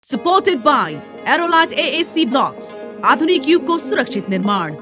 Supported by Aerolite AAC Blocks, आधुनिक युग को सुरक्षित निर्माण।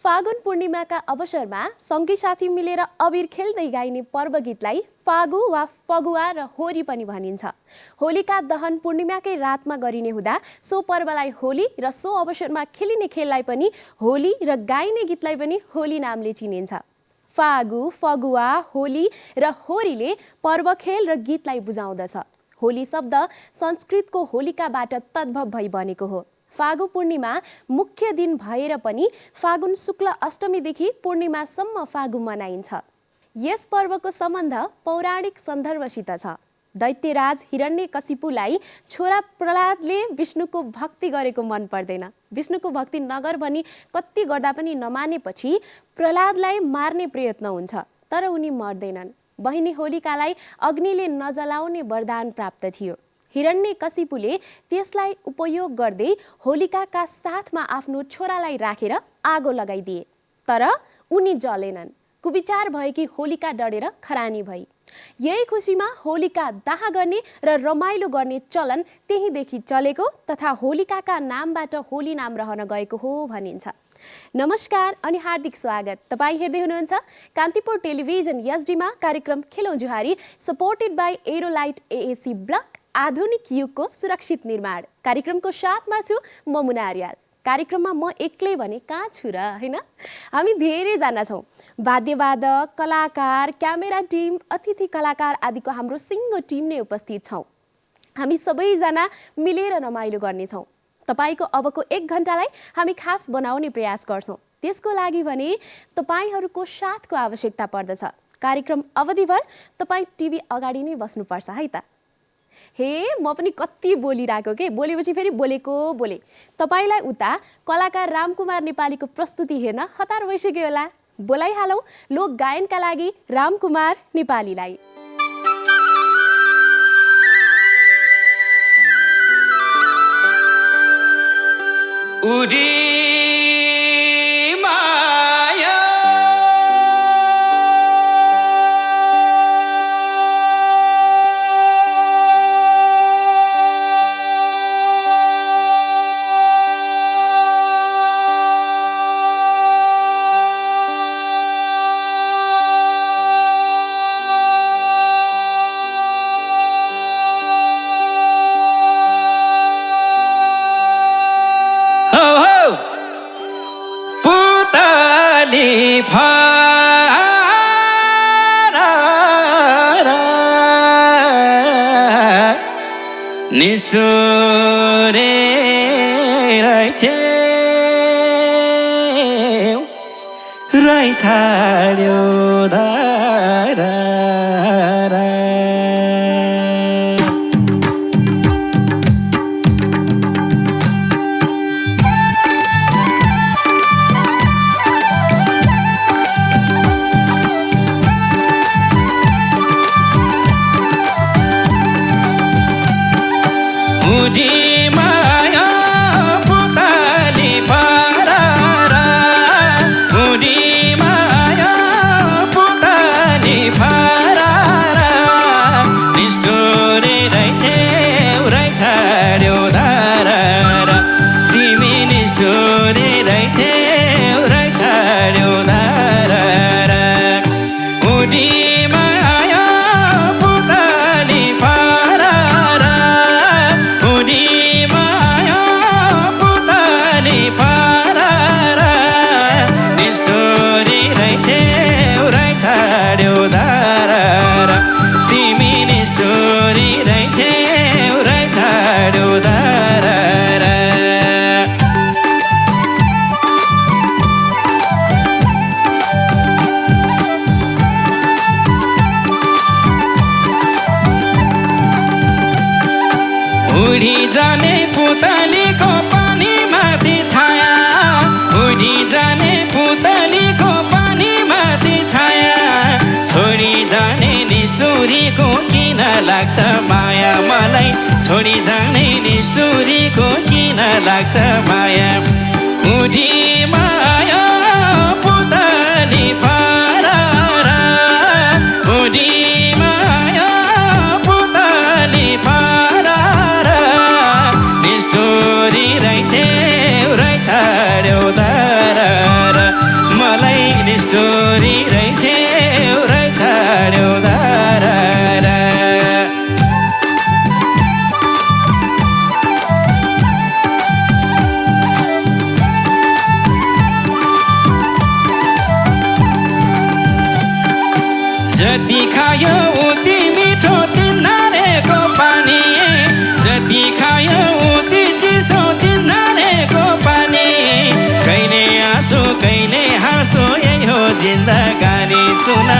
फागुन पूर्णिमाका अवसरमा सँगै साथी मिलेर अबिर खेल्दै गाइने पर्व गीतलाई फागु वा फगुवा र होली पनि भनिन्छ। होलिका दहन पूर्णिमाकै रातमा गरिने हुँदा सो पर्वलाई होली र सो अवसरमा खेलिने खेललाई पनि होली र गाइने गीतलाई पनि होली नामले चिनिन्छ। फागु, फगुवा, होली र होरीले पर्व खेल र गीतलाई बुझाउँदछ। होली शब्द संस्कृतको होलिकाबाट तद्भव भई बनेको हो। फागु पूर्णिमा मुख्य दिन भएर पनि फागुन शुक्ल अष्टमीदेखि पूर्णिमासम्म फागु मनाइन्छ। यस पर्वको सम्बन्ध पौराणिक सन्दर्भसित छ। दैत्यराज हिरण्यकशिपुलाई छोरा प्रहलादले विष्णुको भक्ति गरेको मन पर्दैन। विष्णुको भक्ति नगर भनी कति गर्दा पनि नमानेपछि प्रहलादलाई मार्ने प्रयत्न हुन्छ, तर उनी मर्दैनन्। बहिनी होलिकालाई अग्निले नजलाउने वरदान प्राप्त थियो। हिरण्यकशिपुले त्यसलाई उपयोग गर्दै होलिकाका साथमा आफ्नो छोरालाई राखेर आगो लगाइदिए, तर उनी जलेनन्। कुविचार भएकी होलिका डढेर खरानी भई। यही खुसीमा होलिका दाह गर्ने र रमाइलो गर्ने चलन त्यहीदेखि चलेको तथा होलिकाका नामबाट होली नाम रहन गएको हो भनिन्छ। नमस्कार अनि हार्दिक स्वागत। तपाईँ हेर्दै हुनुहुन्छ कान्तिपुर टेलिभिजन एसडीमा कार्यक्रम खेलौँ जुहारी, supported by Aerolite AAC block, आधुनिक युगको सुरक्षित निर्माण। कार्यक्रमको साथमा छु म मुना आर्याल। कार्यक्रममा म एक्लै भने कहाँ छु र, हैन? हामी धेरैजना छौँ। वाद्यवादक, कलाकार, क्यामेरा टिम, अतिथि कलाकार आदिको हाम्रो सिङ्गो टिम नै उपस्थित छौँ। हामी सबैजना मिलेर रमाइलो गर्नेछौँ। तपाईँको अबको 1 घन्टालाई हामी खास बनाउने प्रयास गर्छौँ। त्यसको लागि भने तपाईँहरूको साथको आवश्यकता पर्दछ। कार्यक्रम अवधिभर तपाईँ टिभी अगाडि नै बस्नुपर्छ है त। हे, म पनि कति बोलिरहेको के, बोलेपछि फेरि बोलेको बोले। तपाईँलाई उता कलाकार रामकुमार नेपालीको प्रस्तुति हेर्न हतार भइसक्यो होला। बोलाइहालौँ लोक गायनका लागि रामकुमार नेपालीलाई। निष्ठुरे रैछाड्यो धारा। जाने पुतलीको पानी माथि छाया उडी जाने पुतलीको पानी माथि छाया छोडी जाने निष्ठुरीको किन लाग्छ माया मलाई छोडी जाने निष्ठुरीको किन लाग्छ माया उडी माया पुतली फरारा उडी माया पुतली फरारा निष्ठुरी रहेछ ड्यौदारा मलाई निष्ठुरी रहेछ ड्यौदारा जति खायो उति मिठो तिनीहरूको पानी जति खायो उति चिसो तिनीहरूको पानी कहिले आँसु कहिले हाँसो यही हो जिन्दगानी सुन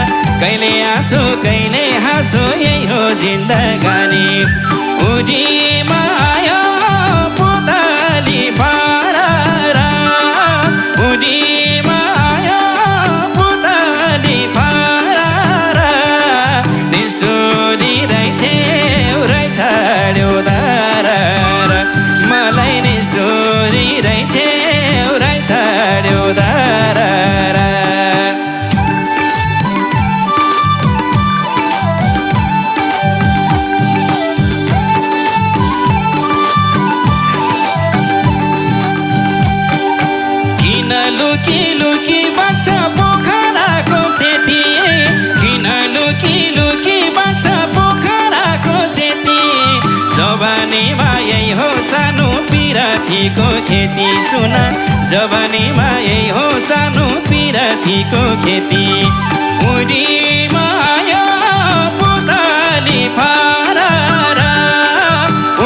कहिले आँसु कहिले हाँसो यही हो जिन्दगानी उडी माया पुतली फरारा उडी माया पुतली फरारा निष्ठुरी रहेछ ड्यौदारा मलाई निष्ठुरी रहेछ ड्यौदारा किन लुकी लुकी बग्छ पोखराको सेती किन लुकी लुकी बग्छ पोखराको सेती जवानीमा यही हो सानो पिरातीको खेती सुन जवानीमा यही हो सानो पिरातीको खेती उडी माया पुतली फरारा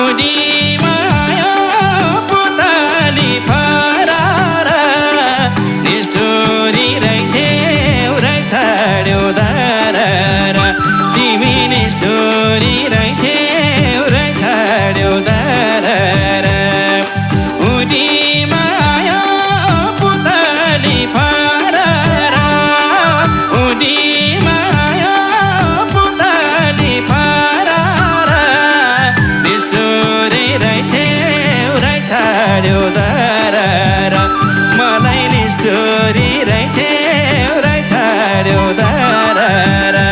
उडी माया पुतली फरारा निष्ठुरी रहेछ ड्यौदारा तिमी निष्ठुरी रहेछ ड्यौदारा उडी माया पुतली फरारा उडी माया पुतली फरारा निष्ठुरी रहेछ ड्यौदारा मलाई निष्ठुरी रहेछ ड्यौदारा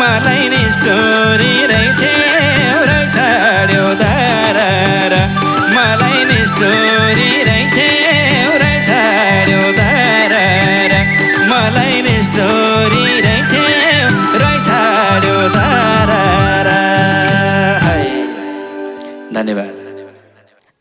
मलाई निष्ठुरी रहेछ ड्यौदारा मलाई निष्ठुरी रहेछ ड्यौदारा मलाई निष्ठुरी रहेछ ड्यौदारा धन्यवाद।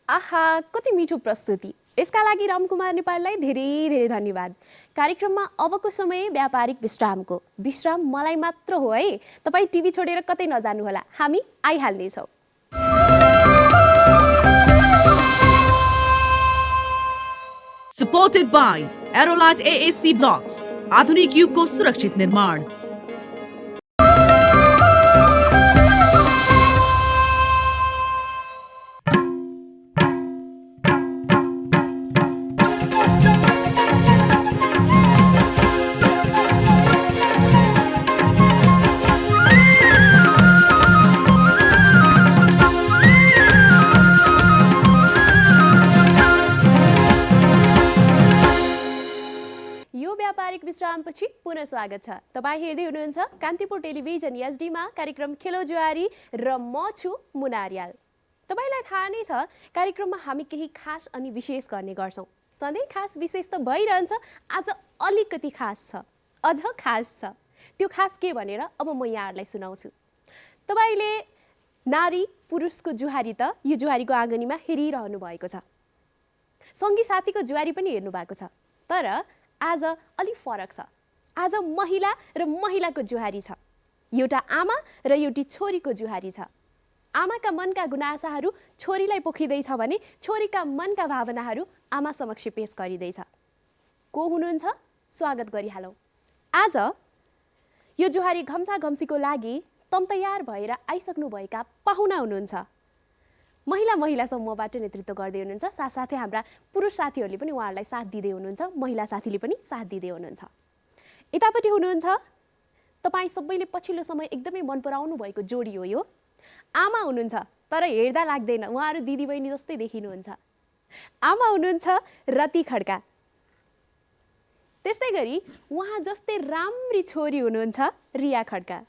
आहा कति मिठो प्रस्तुति यसका लागि रामकुमार नेपाललाई धेरै धेरै धन्यवाद। कार्यक्रममा अबको समय व्यापारिक विश्रामको विश्राम मलाई मात्र हो है तपाईँ टिभी छोडेर कतै नजानुहोला हामी आइहाल्नेछौँ। Supported by Aerolite AAC Blocks, आधुनिक युगको सुरक्षित निर्माण। विश्रामपछि पुनः स्वागत छ। तपाईँ हेर्दै हुनुहुन्छ कान्तिपुर टेलिभिजन एचडीमा कार्यक्रम खेलो जुवारी र म छु मुना आर्याल। तपाईलाई थाहा नै छ कार्यक्रममा हामी केही खास अनि विशेष गर्ने गर्छौं। सधैँ खास विशेष त भइरहन्छ, आज अलिकति खास छ, अझ खास छ। त्यो खास के भनेर अब म यहाँहरुलाई सुनाउँछु। तपाईले नारी पुरुषको जुहारी त यो जुहारीको आँगनीमा हेरिरहनु भएको छ, सँगी साथीको जुहारी पनि हेर्नु भएको छ। तर आज अलि फरक छ। आज महिला र महिलाको जुहारी छ। एउटा आमा र एउटी छोरीको जुहारी छ। आमाका मनका गुनासाहरू छोरीलाई पोखिँदैछ भने छोरीका मनका भावनाहरू आमा समक्ष पेश गरिँदैछ। को हुनुहुन्छ? स्वागत गरिहालौँ। आज यो जुहारी घम्सा घम्सीको लागि तम तयार भएर आइसक्नु भएका पाहुना हुनुहुन्छ। महिला समूहबाट नेतृत्व गर्दै हुनुहुन्छ। साथसाथै हाम्रा पुरुष साथीहरूले पनि उहाँहरूलाई साथ दिँदै हुनुहुन्छ, महिला साथीले पनि साथ दिँदै हुनुहुन्छ। यतापट्टि हुनुहुन्छ तपाईँ सबैले पछिल्लो समय एकदमै मन पराउनु भएको जोडी हो यो। आमा हुनुहुन्छ तर हेर्दा लाग्दैन, उहाँहरू दिदीबहिनी जस्तै देखिनुहुन्छ। आमा हुनुहुन्छ रति खड्का। त्यस्तै गरी उहाँ जस्तै राम्री छोरी हुनुहुन्छ रिया खड्का।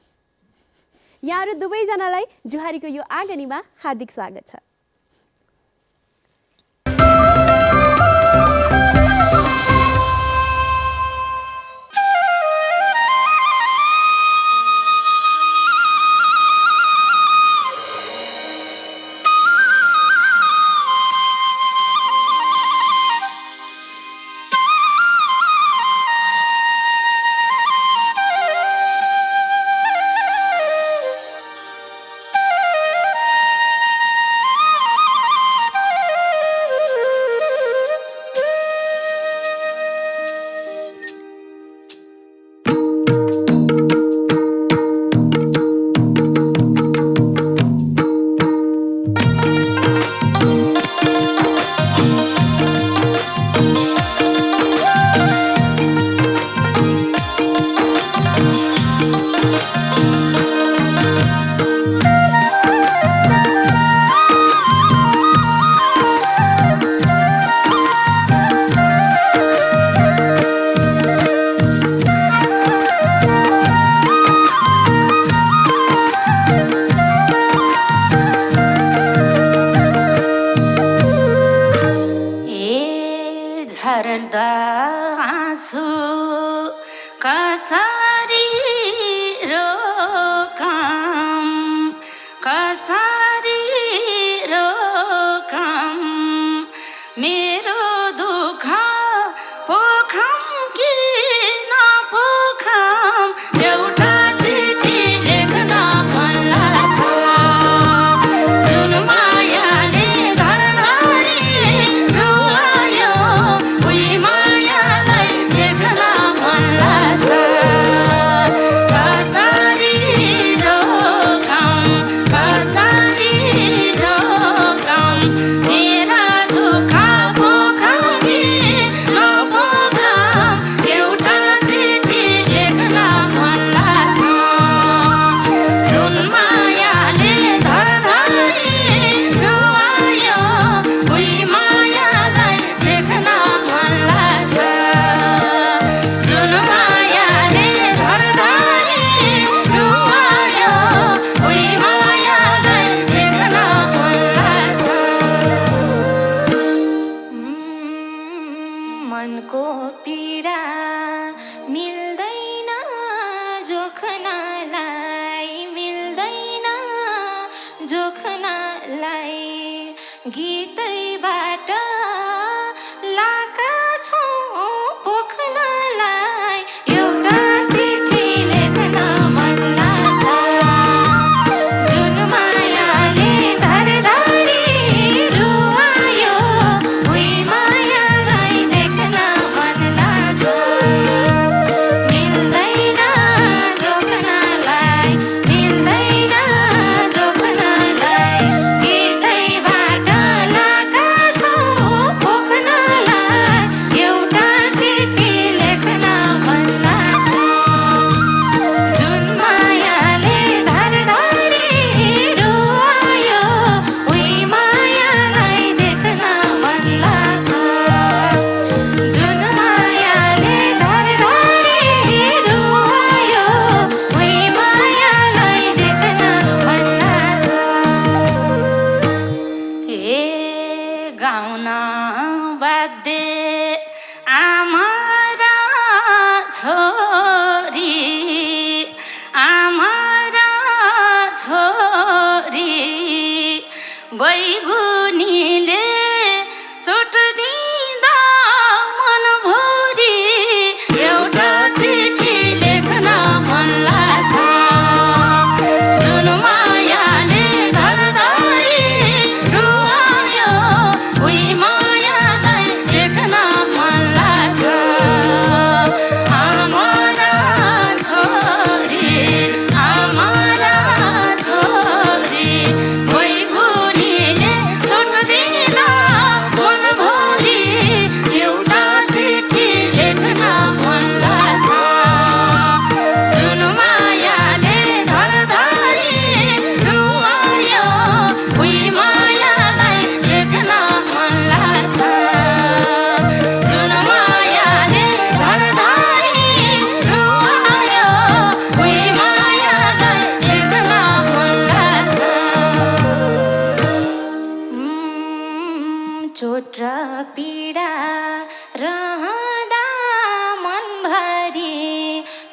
यहाँहरू दुवैजनालाई जुहारीको यो आँगनीमा हार्दिक स्वागत छ।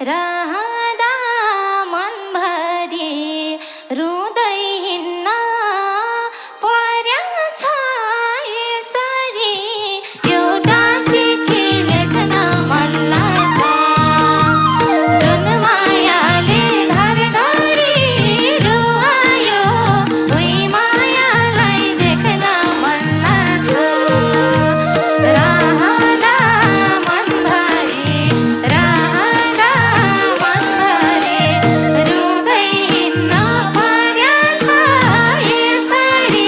रहँदा मनभरि रुँदै हिँड्न पर्छ यसरी एउटा चिठी लेख्न मन लाग्छ जुन मायाले धरधरी रुवायो उही मायालाई देख्न मन लाग्छ रहँदा मनभरि रुँदै हिँड्न पर्छ यसरी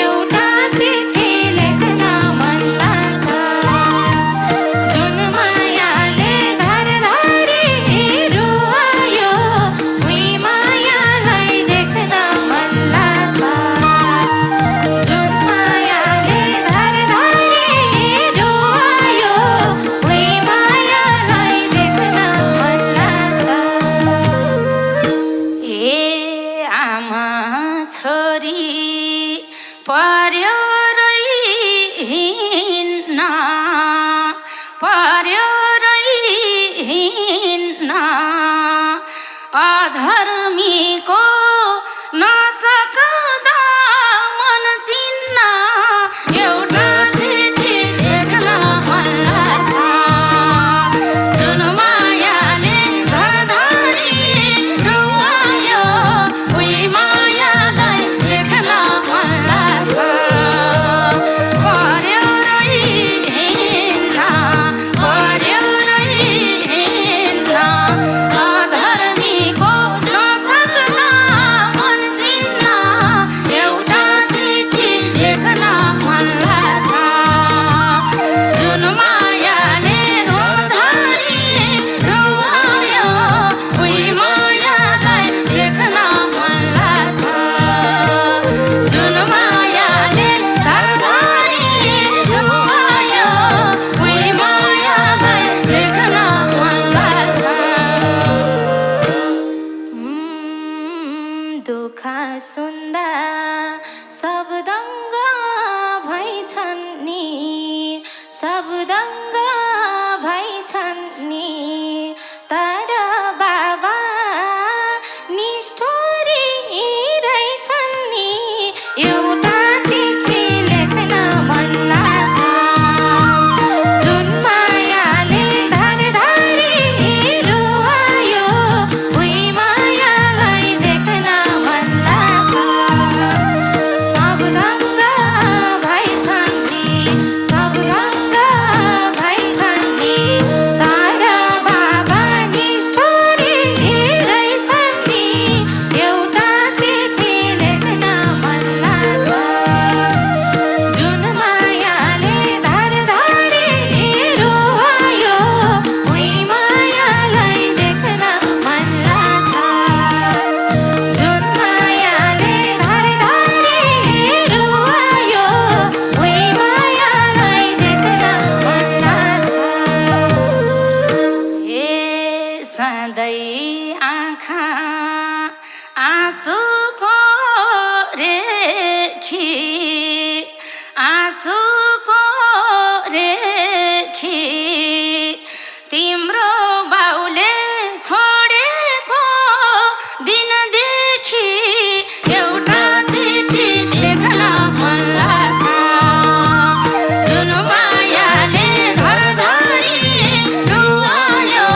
एउटा चिठी लेख्न मन लाग्छ जुन मायाले धरधरी रुवायो उही मायालाई देख्न मन लाग्छ जुन मायाले धरधरी रुवायो उही मायालाई देख्न मन लाग्छ ए आमा छोरी पर्यो हिँड्न पर्यो हिँड्न अधर्मीको नसक्दा मन चिन्न एउटा चिठी लेख्न मन लाग्छ जुन मायाले धरधरी रुवायो उही मायालाई देख्न मन लाग्छ पर्यो हिँड्न अधर्मीको नसक्दा मन चिन्न एउटा चिठी लेख्न मन लाग्छ जुन मायाले धरधरी रुवायो उही मायालाई देख्न मन लाग्छ जुन मायाले धरधरी रुवायो उही मायालाई देख्न मन लाग्छ दुःख सुन्दा सब दङ्ग भइछन् नि सब दङ्ग भइछन् नि तर बाबा निष्ठुरी रहेछन् नि एउटा चिठी लेख्न मन लाग्छ जुन मायाले धरधरी रुवायो उही मायालाई देख्न मन लाग्छ सब दङ्ग भइछन् नि सब दङ्ग भइछन् नि तर बाबा निष्ठुरी रहेछन् नि एउटा चिठी लेख्न मन लाग्छ जुन मायाले धरधरी रुवायो उही मायालाई देख्न मन लाग्छ जुन मायाले धरधरी रुवायो उही मायालाई देख्न मन लाग्छ हे सधैँ आँखा आँसुको रेखी आँसुको रेखी तिम्रो बाउले छोडेको दिनदेखि एउटा चिठी लेख्न मन लाग्छ जुन मायाले धरधरी रुवायो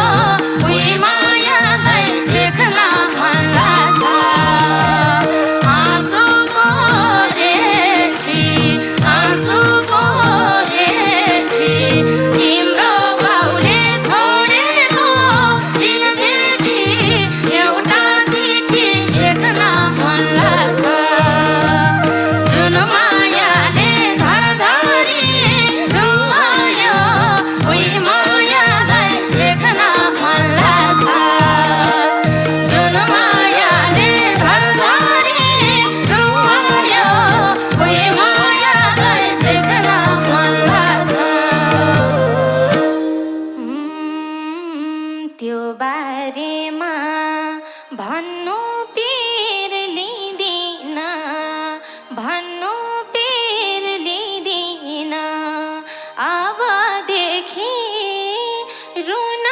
उही मायालाई देख्न मन लाग्छ आँसुको रेखी आँसुको रेखी तिम्रो बाउले छोडेको दिनदेखि एउटा चिठी लेख्न मन लाग्छ जुन मायाले धरधरी रुवायो उही मायालाई देख्न मन लाग्छ जुन मायाले धरधरी रुवायो उही मायालाई देख्न मन लाग्छ त्यो बारेमा भन्नु पिर लिँदिन भन्नु पिर लिँदिन अबदेखि रुन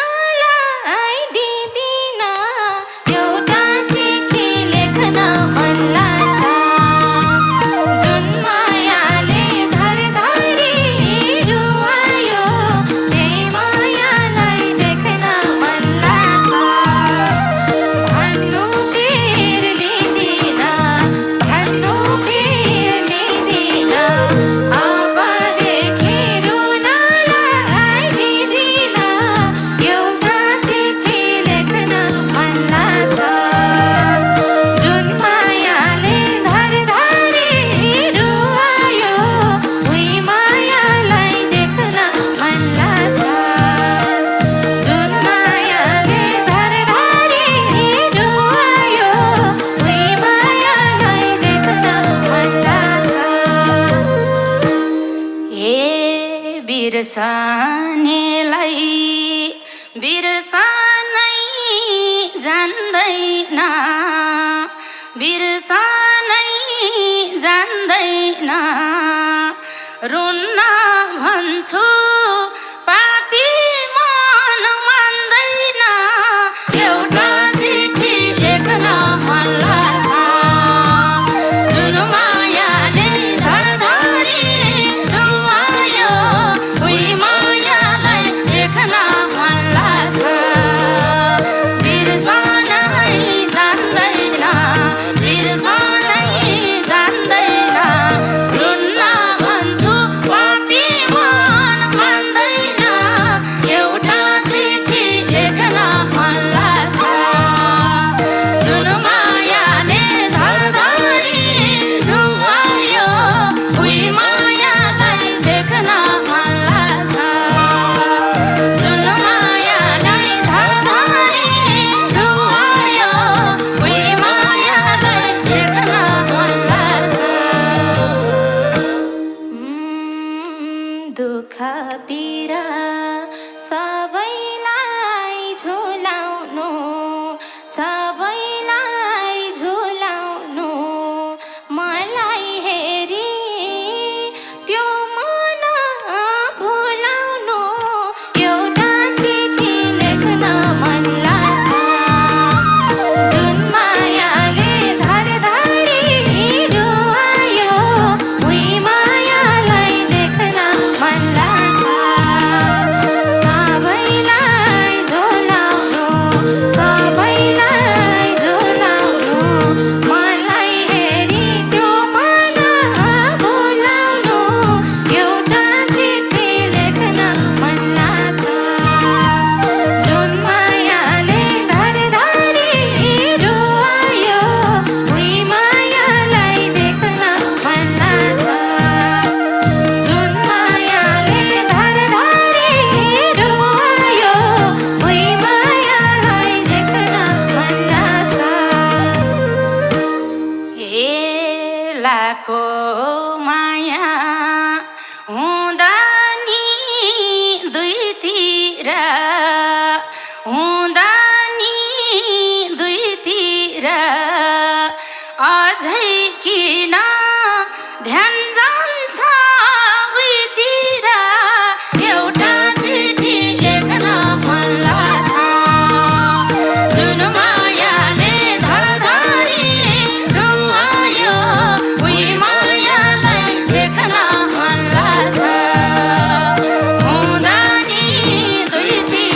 बिर्सनेलाई बिर्सनै जान्दैन बिर्सनै जान्दैन रुन्न भन्छु पापी मन मान्दैन एउटा चिठी लेख्न मन लाग्छ जुन मायाले धरधरी रुवायो उही मायालाई लेख्न मन लाग्छ बिर्सनै जान्दैन बिर्सनै जान्दैन रुन्न भन्छु पापी मन मान्दैन एउटा चिठी लेख्न मन लाग्छ जुन मायाले धरधरी रुवायो उही मायालाई लेख्न मन लाग्छ जुन मायालाई धरधरी रुवायो उही मायालाई लेख्न मन लाग्छ दुःख पीडा सबैलाई झोलाउनु सबैलाई झोलाउनु मलाई हेरी त्यो मन भुलाउनु एउटा चिठी लेख्न मन लाग्छ जुन मायाले धरधरी रुवायो उही मायालाई देख्न मन लाग्छ सबैलाई झोलाउनु सबैलाई झोलाउनु मलाई हेरी त्यो मन भुलाउनु एउटा चिठी लेख्न मन लाग्छ जुन मायाले धरधरी रुवायो उही मायालाई देख्न मन लाग्छ जुन मायाले धरधरी रुवायो उही मायालाई देख्न मन लाग्छ हेलाको माया हुँदा नि दुईतिर हुँदा नि दुईतिर अझै किन ध्यान जान्छ उहीतिर एउटा चिठी लेख्न मन लाग्छ जुन मायाले धरधरी रुवायो उही मायालाई लेख्न मन लाग्छ हुँदा नि दुईतिर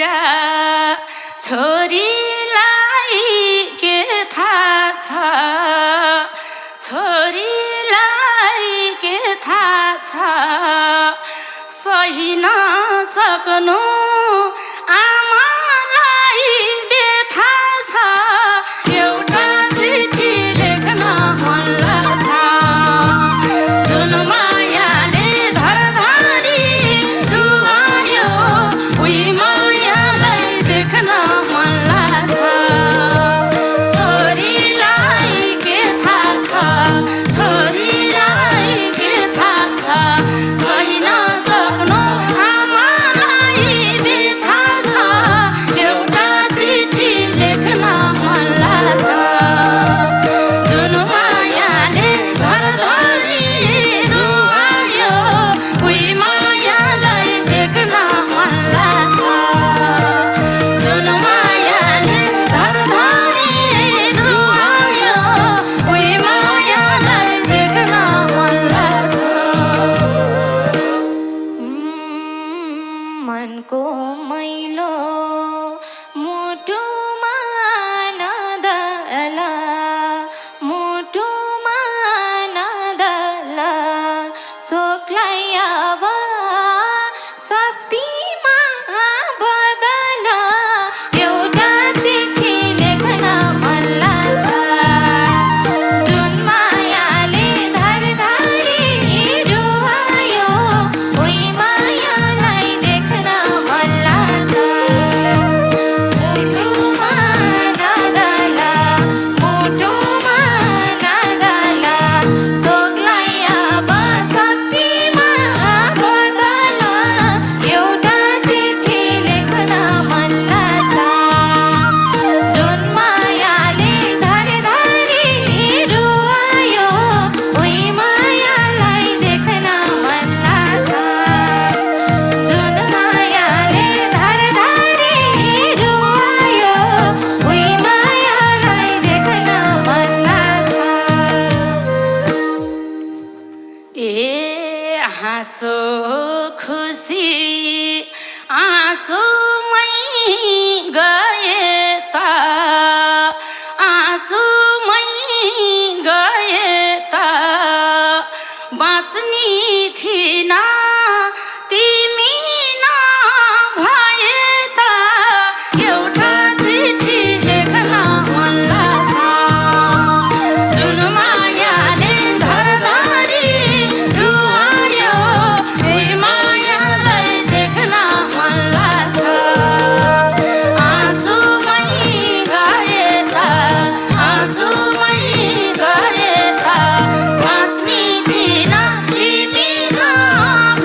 बाहिर छोरीलाई के थाहा छ छोरीलाई के थाहा छ सही नसक्नु आमालाई बेथा छ एउटा चिठी लेख्न मन लाग्छ जुन मायाले धरधरी रुवायो उही मायालाई देख्न मन लाग्छ छोरीलाई के थाहा छ छोरीलाई के थाहा छ सही नसक्नु आमालाई बेथा छ एउटा चिठी लेख्न मन लाग्छ जुन मायाले धरधरी रुवायो उही मायालाई देख्न मन लाग्छ जुन मायाले धरधरी रुवायो उही मायालाई देख्न मन लाग्छ मनको मैलो मुटुमा नदला मुटुमा नदला शोकलाई अब शक्तिमा बदल एउटा चिठी लेख्न मन लाग्छ जुन मायाले धरधरी रुवायो उही मायालाई देख्न मन लाग्छ मुटुमा नदला मुटुमा नदला शोकलाई अब शक्तिमा बदल एउटा चिठी लेख्न मन लाग्छ जुन मायाले धरधरी रुवायो उही मायालाई देख्न मन लाग्छ जुन मायाले धरधरी रुवायो उही मायालाई देख्न मन लाग्छ ए हाँसो खुसी आँसुमै गए त आँसुमै गए त बाँच्ने थिइन तिमी नभए त एउटा चिठी लेख्न मन लाग्छ जुन मायाले धरधरी रुवायो उही मायालाई देख्न मन लाग्छ आँसुमै गए त आँसुमै गए त बाँच्ने थिइन तिमी नभए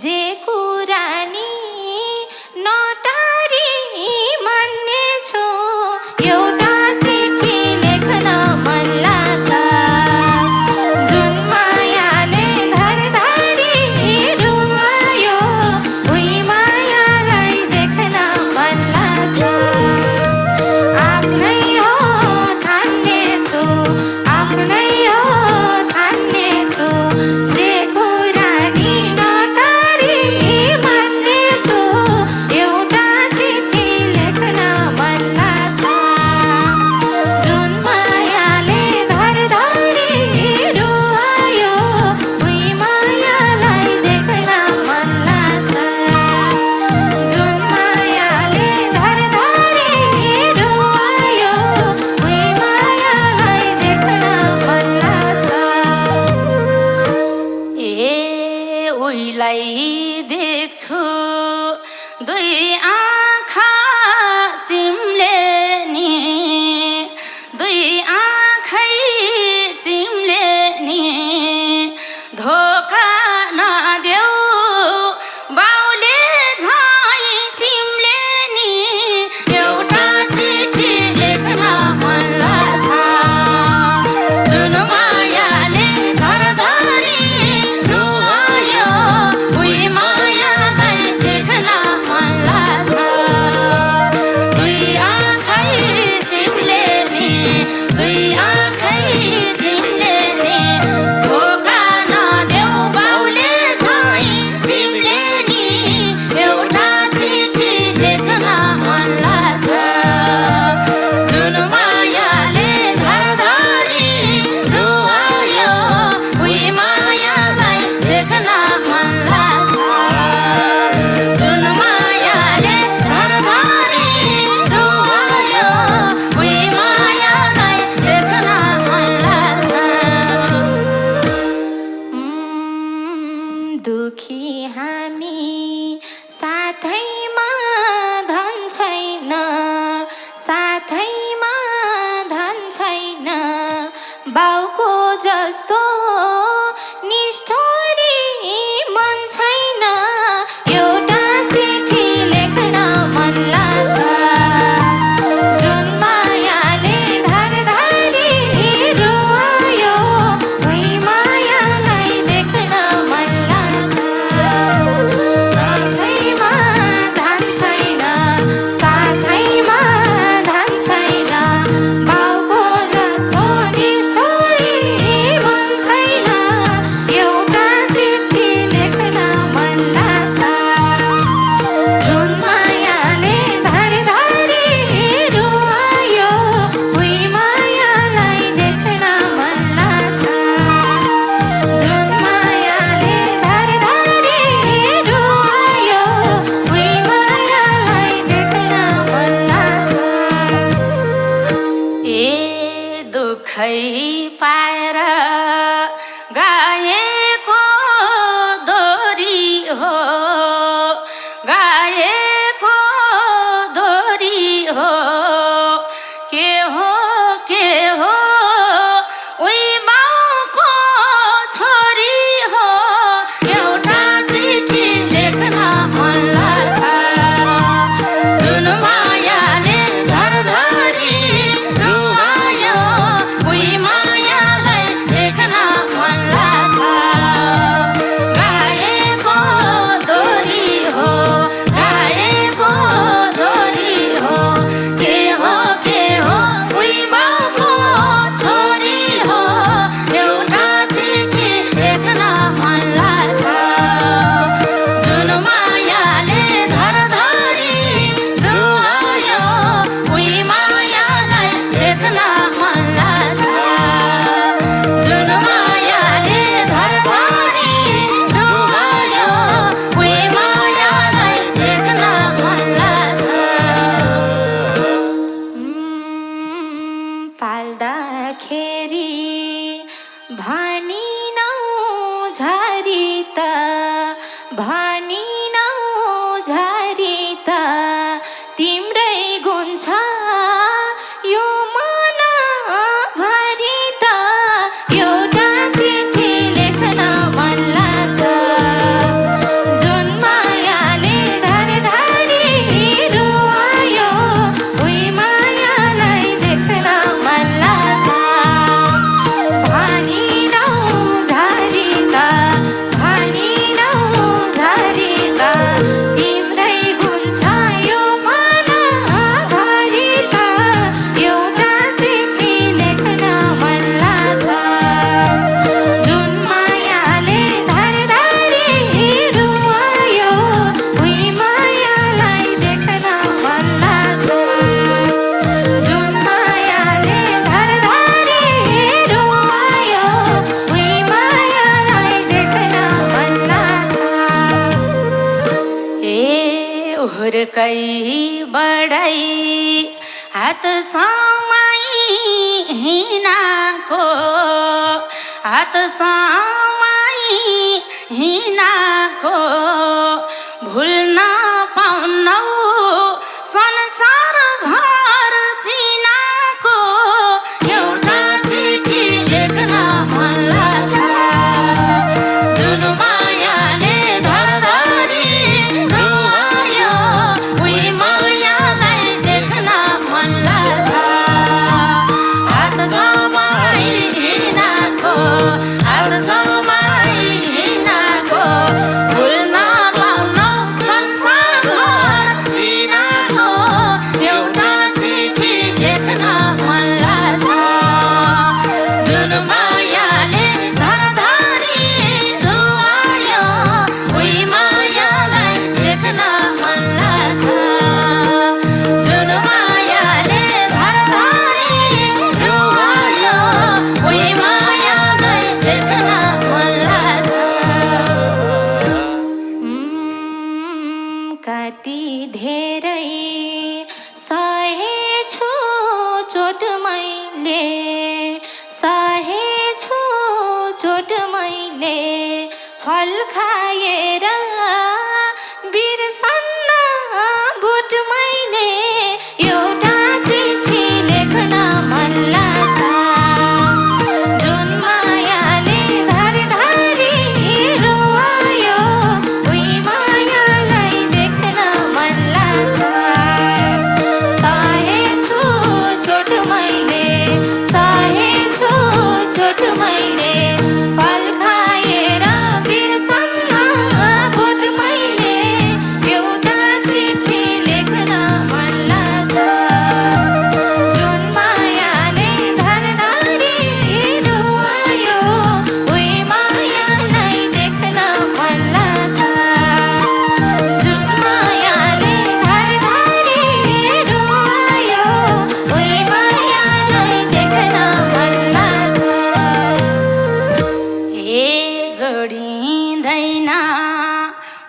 जे कुरा नि नटारी मान्नेछु एउटा चिठी लेख्न मन लाग्छ जुन मायाले धरधरी रुवायो उही मायालाई देख्न मन लाग्छ आफ्नै हो ठान्नेछु आफ्नै हो ठान्नेछु जे कुरा नि नटारी मान्नेछु एउटा चिठी लेख्न मन लाग्छ जुन मायाले धरधरी रुवायो उही मायालाई देख्न मन लाग्छ जुन मायाले धरधरी रुवायो उही मायालाई देख्न मन लाग्छ उहीलाई देख्छु दुई आँखा चिम्ले नि दुई आँखै चिम्ले नि धोका नदेऊ बाउले झै तिमीले नि एउटा चिठी लेख्न मन लाग्छ जुन मायाले धरधरी रुवायो उही मायालाई देख्न मन लाग्छ दुई आँखै चिम्ले नि दुई आँखै चिम्ले नि धोका नदेऊ बाउले झै तिमीले नि एउटा चिठी लेख्न मन लाग्छ जुन मायाले धरधरी रुवायो उही मायालाई देख्न मन लाग्छ जुन मायाले धरधरी रुवायो उही मायालाई देख्न मन लाग्छ दुखी हामी साथैमा धन छैन साथैमा धन छैन बाउको जस्तो निष्ठुरी मन छैन एउटा चिठी लेख्न मन लाग्छ जुन मायाले धरधरी रुवायो उही मायालाई देख्न मन लाग्छ साथैमा धन छैन साथैमा धन छैन बाउको जस्तो निष्ठुरी मन छैन एउटा चिठी लेख्न मन लाग्छ जुन मायाले धरधरी रुवायो उही मायालाई देख्न मन लाग्छ जुन मायाले धरधरी रुवायो उही मायालाई देख्न मन लाग्छ दुखै पाएर गाएको दोरी हो गाएको दोरी हो के हो उही बाउको छोरी हो एउटा चिठी लेख्न मन लाग्छ जुन मायाले धरधरी रुवायो उही मायालाई देख्न मन लाग्छ गाएको दोरी हो गाएको दोरी हो के हो उही बाउको छोरी हो एउटा चिठी लेख्न मन लाग्छ जुन मायाले धरधरी रुवायो उही मायालाई देख्न मन लाग्छ जुन मायाले धरधरी रुवायो उही मायालाई देख्न मन लाग्छ पाल्दाखेरि भनिनौ झरी त भनिनौ झरी त तिम्रै गुण छ यो मन भरि त एउटा चिठी लेख्न मन लाग्छ हुर्कै बढाइ हात समाई हिँडाको हात समाई हिँडाको भुल्न पाउनौ संसार भर चिनाको एउटा चिठी लेख्न मन लाग्छ जुन मायाले धरधरी रुवायो उही मायालाई देख्न मन लाग्छ हात समाई हिँडाको हात समाई हिँडाको भुल्न पाउनौ संसार भर चिनाको एउटा चिठी लेख्न मन लाग्छ जुन मायाले धरधरी रुवायो उही मायालाई देख्न मन लाग्छ जुन मायाले धरधरी रुवायो उही मायालाई देख्न मन लाग्छ कति धेरै सहेछु चोट मैले सहेछु चोट मैले फल खाएर बिर्सन्न बुट मैले एउटा चिठी लेख्न मन लाग्छ जुन मायाले धरधरी रुवायो उही मायालाई देख्न मन लाग्छ सहेछु चोट मैले सहेछु चोट मैले फल खाएर बिर्सन्न बुट मैले एउटा चिठी लेख्न मन लाग्छ जुन मायाले धरधरी रुवायो उही मायालाई देख्न मन लाग्छ जुन मायाले धरधरी रुवायो उही मायालाई देख्न मन लाग्छ ए जोडिँदैन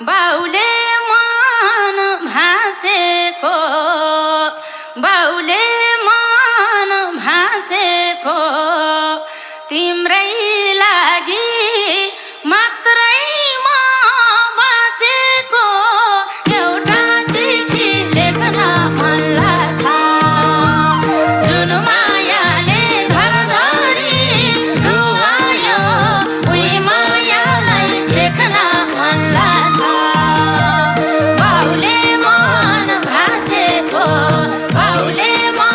बाउले मन भाँचेको बाउले मन भाँचेको तिम्रै लागि मात्रै म बाँचेको एउटा चिठी लेख्न मन लाग्छ जुन मायाले धरधरी रुवायो उही मायालाई देख्न मन लाग्छ बाउले मन भाँचेको बाउले मन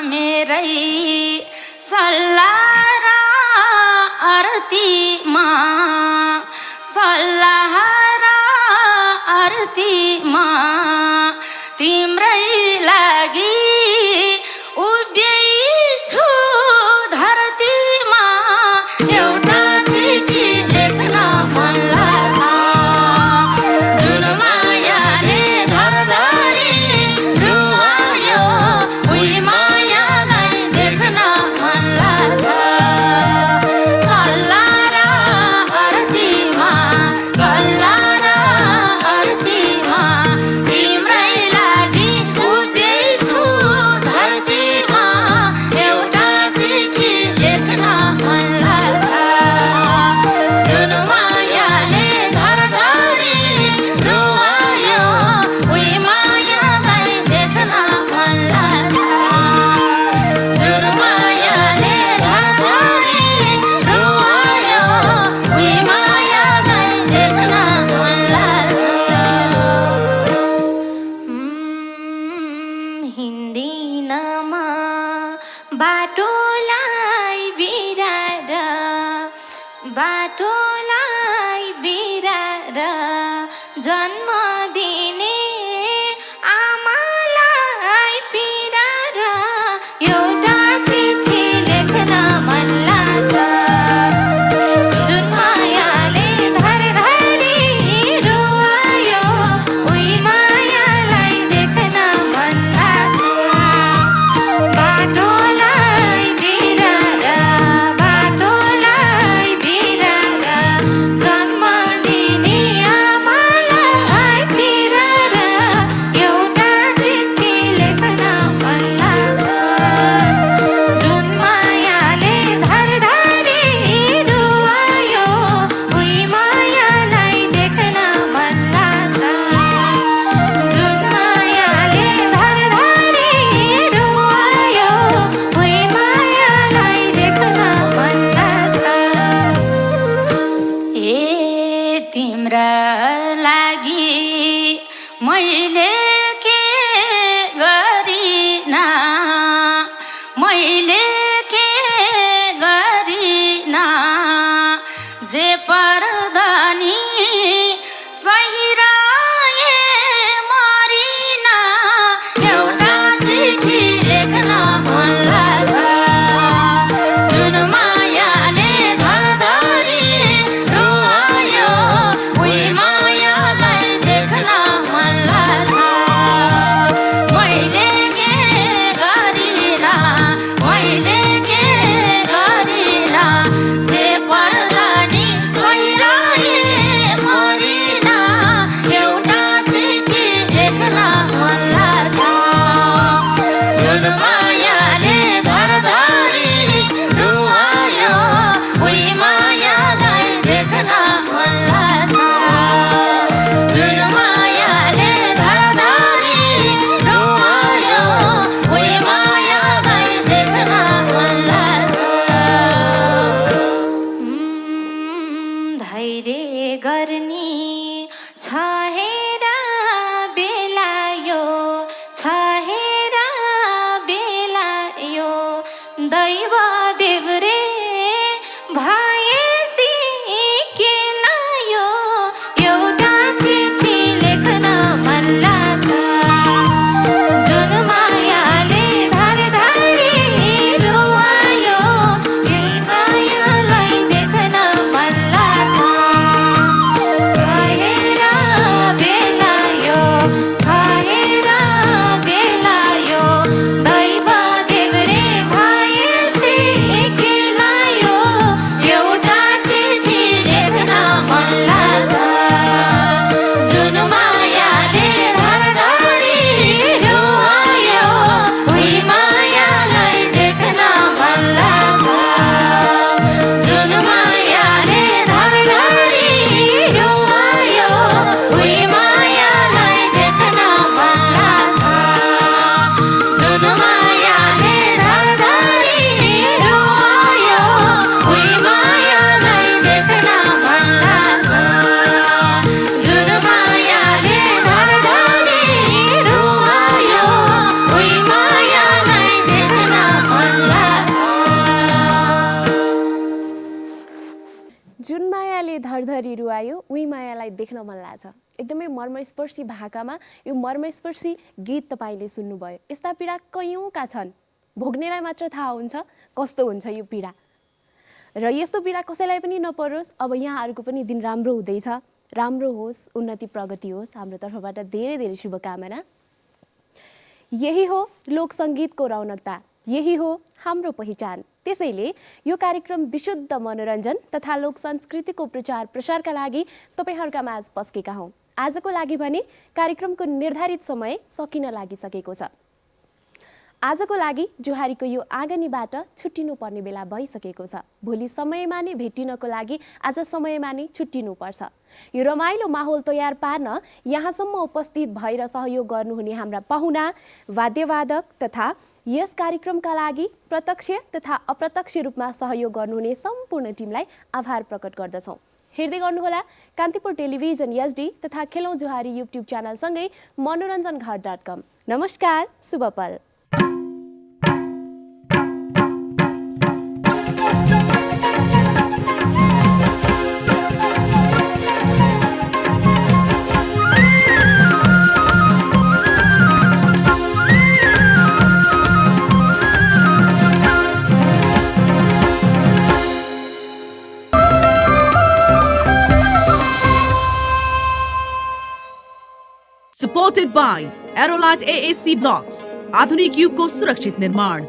मेरै सल्लाह र आरतीमा सल्लाह र आरतीमा तिम्रै लागि उभिएछु धरतीमा एउटा चिठी लेख्न मन लाग्छ जुन मायाले धरधरी रुवायो उही मायालाई देख्न मन लाग्छ सल्लाह र आरतीमा सल्लाह र आरतीमा तिम्रै लागि उभिएछु धरतीमा एउटा चिठी लेख्न मन लाग्छ जुन मायाले धरधरी रुवायो उही मायालाई देख्न मन लाग्छ जुन मायाले धरधरी रुवायो उही मायालाई देख्न मन लाग्छ हिँड्दिनमा बाटोलाई बिराएर जन्म दिने आमालाई पिराएर एउटा चिठी लेख्न मन लाग्छ जुन मायाले धरधरी रुवायो उही मायालाई देख्न मन लाग्छ बाटोलाई बिराएर जन्म दिने आमालाई पिराएर एउटा चिठी लेख्न मन लाग्छ जुन मायाले धरधरी रुवायो उही मायालाई देख्न मन लाग्छ जुन मायाले धरधरी रुवायो उही मायालाई देख्न मन लाग्छ ए तिम्रा लागि मैले के गरिना मैले के गरिना जे पर्दनी सहिराए मरिना एउटा चिठी लेख्न मन लाग्छ जुन मायाले धरधरी रुवायो उही मायालाई देख्न मन लाग्छ मैले के गरिना जे पर्दनी सहिराए मरिना एउटा चिठी लेख्न मन लाग्छ जुन मायाले धरधरी रुवायो उही मायालाई देख्न मन लाग्छ जुन मायाले धरधरी रुवायो उही मायालाई देख्न मन लाग्छ धैर्य गर्ने छहेर बेलायो दैव देव्रे भएसी के लायो एउटा चिठी लेख्न मन लाग्छ जुन मायाले धरधरी रुवायो यही मायालाई देख्न मन लाग्छ छहेर बेलायो दैव देव्रे भएसी के लायो घरधरी रुवायो उही मायालाई देख्न मन लाग्छ। एकदमै मर्मस्पर्शी भाकामा यो मर्मस्पर्शी गीत तपाईँले सुन्नुभयो। यस्ता पीडा कैयौँका छन्, भोग्नेलाई मात्र थाहा हुन्छ कस्तो हुन्छ यो पीडा। र यस्तो पीडा कसैलाई पनि नपरोस्। अब यहाँहरूको पनि दिन राम्रो हुँदैछ, राम्रो होस्, उन्नति प्रगति होस्। हाम्रो तर्फबाट धेरै धेरै शुभकामना। यही हो लोक सङ्गीतको रौनकता, यही हो हाम्रो पहिचान। त्यसैले यो कार्यक्रम विशुद्ध मनोरञ्जन तथा लोक संस्कृतिको प्रचार प्रसारका लागि तपाईँहरूका माझ पस्केका हौँ। आजको लागि भने कार्यक्रमको निर्धारित समय सकिन लागिसकेको छ। आजको लागि जोहारीको यो आँगनीबाट छुट्टिनु पर्ने बेला भइसकेको छ। भोलि समयमा नै भेटिनको लागि आज समयमा नै छुट्टिनुपर्छ। यो रमाइलो माहौल तयार पार्न यहाँसम्म उपस्थित भएर सहयोग गर्नुहुने हाम्रा पाहुना, वाद्यवादक तथा यस कार्यक्रमका लागि प्रत्यक्ष तथा अप्रत्यक्ष रूपमा सहयोग गर्नुहुने सम्पूर्ण टिमलाई आभार प्रकट गर्दछौँ। हेर्दै गर्नुहोला कान्तिपुर टेलिभिजन एचडी तथा खेलौँ जोहारी युट्युब च्यानलसँगै मनोरञ्जनघर.com। नमस्कार, शुभ पल। Supported by Aerolite AAC Blocks, आधुनिक युगको सुरक्षित निर्माण।